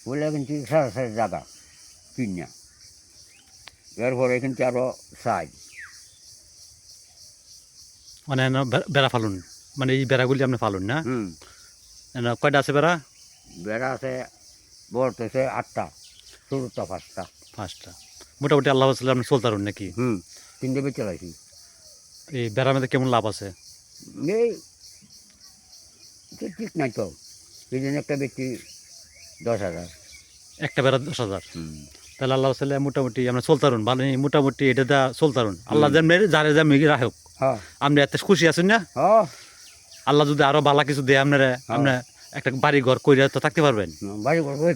বলে কিন্তু সারা জায়গা কিনিয়া এরপরে কিন্তু আরও চাই মানে বেড়া ফালুন, মানে এই বেড়াগুলি আপনি ফালুন না? কয়টা আছে বেড়া? বেড়া আছে বলতেছে 8টা, ছোটটা 5টা। 5টা। মোটামুটি আল্লাহ আসলে আপনি চলতারুন নাকি? 3টে বেচে লাইছি। এই বেড়ার মধ্যে কেমন লাভ আছে? এই ঠিক নাই তো, এই জন্য একটা বেচি 10,000। একটা বেড়া 10,000। তাহলে আল্লাহ আসলে মোটামুটি আমরা চলতারুন, মানে মোটামুটি এটা দা চলতারুন। আল্লাহ যেমনি যারে যেমনি রাখুক, হ্যাঁ আপনি এত খুশি আছেন না? হ্যাঁ, আল্লাহ যদি আরো ভালো কিছু দেয় আপনারা, আপনি একটা বাড়ি ঘর কইরা তো থাকতে পারবেন। বাড়ি করবো।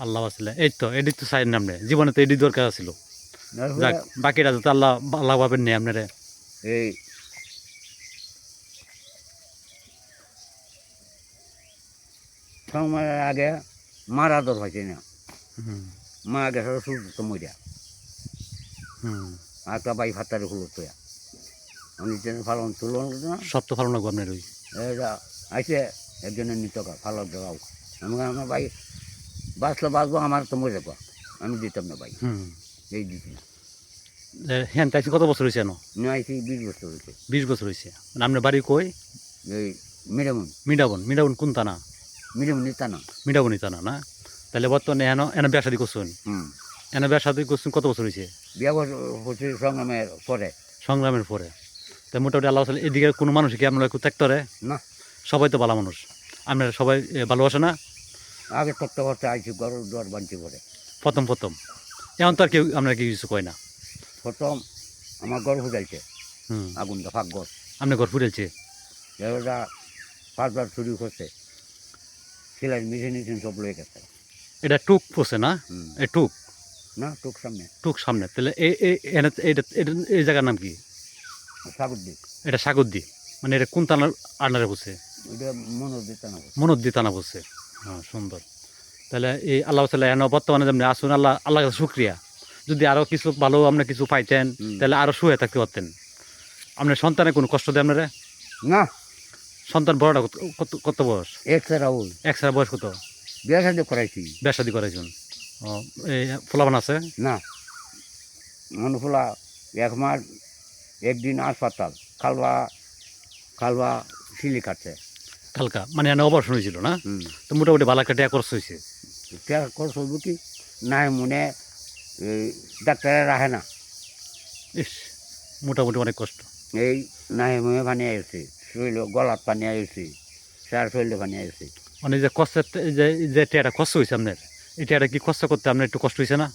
আল্লাহ আসলে এই তো এডি তো চাই না আপনি, জীবনে তো এডি দরকার ছিল। যাক, বাকিটা যাতে আল্লাহ আল্লাহ পাবেন নেই আপনারা। এই সময়ের আগে মারা দর হয়েছে না, মারা গেছে সূর্য মরিয়া আর একটা বাই ফাতারে হলো তো আমি ফালন তুলো না, সব তো ভালো লাগবে আপনার ওই আইসে একজনের নিতকা ফালক দেওয়াও। আমি আমার ভাই বাঁচলে বাঁচবো, আমার তো মরে যাবো, আমি দিতাম না ভাই, এই দিতি না। হ্যাঁ, তাই কত বছর হয়েছে? নিয়ে আইসি 20 বছর হয়েছে। 20 বছর হয়েছে। মানে আপনার বাড়ি কই? এই মিরামন। মিডাবন কোন টানা? মিরামন নিতা না, মিডাবনই টানা না? তাহলে বর্তমানে এনে বিয়া শাদি করছেন? এনে বিয়া শাদি করছেন কত বছর হয়েছে? বিয়া হচ্ছে সংগ্রামের পরে। সংগ্রামের পরে। তাই মোটামুটি আল্লাহ এদিকে কোনো মানুষ কি আপনারা একটু ত্যাগ করে না? সবাই তো ভালো মানুষ, আপনারা সবাই ভালোবাসে না? আগে তক্ত করতে আইসি ঘর দুয়ার বাঞ্চি করে প্রথম এখন তো আর কেউ আপনারা কি কিছু কয় না। প্রথম আমার ঘর ফুটাইছে আগুনটা ফাঁক ঘর, আপনি ঘর ফুটেছে? এরা 5বার চুরি করছে, সেলাই মেশিন সব লয়ে গেছে। এটা টুক পোষে না? এই টুক না, টুক সামনে। টুক সামনে। তাহলে এই জায়গার নাম কি? সাগরদ্বীপ। এটা সাগরদ্বী। মানে এটা কোন থানার আন্ডারে বসে? এটা মনোদিত না, মনোদ্দি থানা বসে। হ্যাঁ, সুন্দর। তাহলে এই আল্লাহ তাআলা বর্তমানে যেমনি আসুন, আল্লাহ কাছে শুকরিয়া। যদি আরও কিছু ভালো আপনি কিছু পাইতেন তাহলে আরও শুয়ে থাকতে পারতেন। আপনার সন্তানে কোনো কষ্ট দেয় আপনারা? না। সন্তান বড়টা কত বয়স? এক সারা বয়স কত? বিয়া শাদি করাইছি। বিয়া শাদি করাইছেন? ও, এই ফোলাবান আছে না? মনফুলা 1 মাস 1 দিন হাসপাতাল, খালবা সিলি কাটছে। কালকা, মানে এনে অপারেশন হয়েছিল না? তো মোটামুটি ভালো একটা খরচ হয়েছে। খরচ হইব কি নাই মনে, ডাক্তারে রাখে না। ইস, মোটামুটি অনেক কষ্ট। এই নাই মনে পানি আসছে, শরীর গলাত পানি আসছে, সার শরীরে পানি আসছে। মানে যে কষ্টের যে টেয়াটা কষ্ট হয়েছে আপনার, এই টেয়াটা কি কষ্ট করতে আপনার একটু কষ্ট হয়েছে না?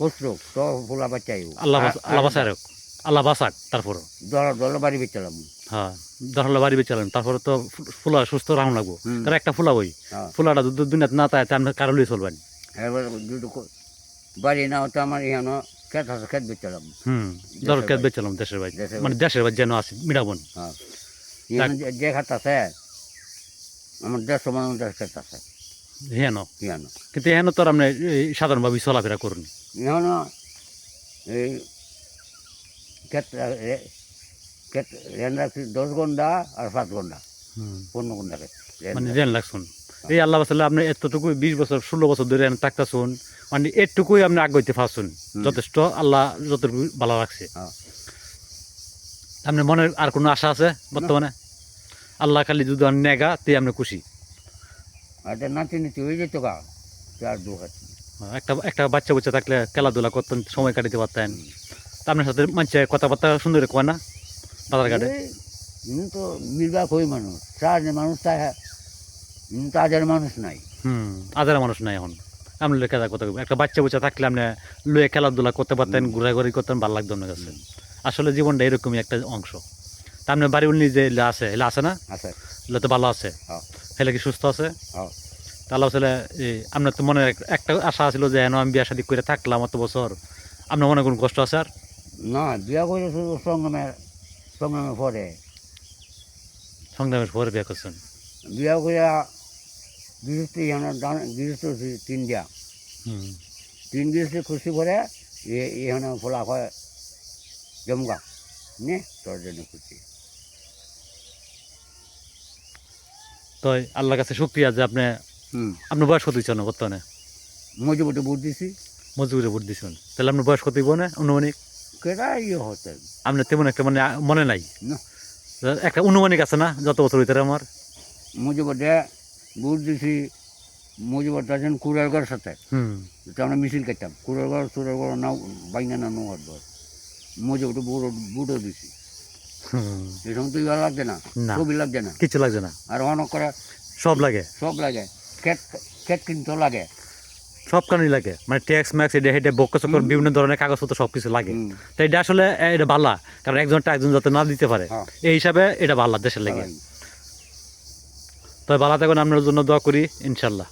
কষ্ট তো ফুলা বাচ্চাই আল্লাহ বাঁচায় রাখ, আল্লাহ বাঁচাক। তারপরও দল বাড়ি বেচালাম। হ্যাঁ, দরহলা বাড়ি বেচালেন, তারপরে তো ফুলা সুস্থ রাখুন লাগবো। কারণ একটা ফুলা ওই ফুলাটা যদি দুনিয়াতে না তাই আপনি কারো লিয়ে চলবেন। এবার বাড়ি না হতো আমার এখানে খেত আছে, খেত বেচালাম। ধর খেত বেচালাম দেশের বাড়ি, মানে দেশের বাড়ি যেন আছে মিডাবন। হ্যাঁ, যে খাত আছে আমার 150 মানুষ খেত আছে হেন। এখানে। কিন্তু হেন তো আপনি সাধারণভাবে চলাফেরা করুন। এখানে এই খেত খেত রেন রাখছি 10 ঘন্টা আর 5 ঘন্টা, 15 ঘন্টা খেত মানে রেন লাগছুন। এই আল্লাহ বাসাল্লাহ আপনি এতটুকু 20 বছর 16 বছর ধরে থাকতেছুন, মানে এটুকুই আপনি আগাইতে পারছুন, যথেষ্ট। আল্লাহ যতটুকু ভালো রাখছে। আপনার মনে আর কোনো আশা আছে বর্তমানে? আল্লাহ খালি যদি নেগা তে আপনি খুশি? নাতি নিতে হয়ে যেত গা, আর দু হাত একটা বাচ্চা বুচ্চা থাকলে খেলাধুলা করতেন, সময় কাটাতে পারতেন। আপনার সাথে মানুষ কথাবার্তা সুন্দর কয় না বাজার ঘাটে? তো নির্বাক হই মানুষ, সাহায্যের মানুষ তা তো আজের মানুষ নাই। আজারা মানুষ নাই এখন। আপনি লোক কথা একটা বাচ্চা বুচ্চা থাকলে আপনি লয়ে খেলাধুলা করতে পারতেন, ঘোরাঘুরি করতেন, ভালো লাগতো আপনার কাছে। আসলে জীবনটা এরকমই একটা অংশ। তা আপনার বাড়ি উনি যে আছে, এলে আছে না? এলে তো ভালো আছে, হেলে কি সুস্থ আছে? তাহলে আসলে আপনার তো মনে একটা আশা ছিল যে আমি বিয়া শাদী করে থাকলাম অত বছর, আপনার মনে কোনো কষ্ট আছে আর? না, বিয়া করে শুধু সংগ্রামের পরে। সংগ্রামের পরে বিয়া করছেন? বিয়া করে গৃহস্থ 3 দিয়া 3 গৃহস্থ খুশি করে এখানে ফোলা হয় জমগা নে তোর জন্য খুশি। তো আল্লাহর কাছে শুকরিয়া যে আপনি হুম আপনার বয়স কত হচ্ছে বর্তমানে? মজুবটে ভোট দিছি মজুরে ভোট দিচ্ছেন, তাহলে আপনার বয়স কত হইব না অনুমানিক? কেটা ইয়ে হতে আপনার তেমন একটা মানে মনে নাই, না একটা অনুমানিক আছে না যত বছর ভিতরে আমার? মজুবটে ভোট দিছি মজুবটে আছেন কুড়ারগড়ের সাথে হুম তো আমরা মিছিল কাটতাম কুড়ারগড় চুড়ারগড় নাও বাইনা না নোয়ার দর মজুবটে বুটও দিছি হুম, এই সময় তো ইয়া লাগছে না না। ছবি লাগছে না কিছু লাগছে না, আর অনেক করে সব লাগে, সব লাগে খেত খেত কিন্তু লাগে সব কারণই লাগে, মানে ট্যাক্স ম্যাক্স এটা হেঁটে বক্ক চক্কর বিভিন্ন ধরনের কাগজপত্র সব কিছু লাগে। হুম। তো এটা আসলে এটা ভাল্লা, কারণ একজনটা একজন যাতে না দিতে পারে হ্যাঁ। এই হিসাবে এটা ভাল্লা দেশের লেগে। ভালোই। তবে ভালো থাকুন, আপনার জন্য দোয়া করি ইনশাল্লাহ।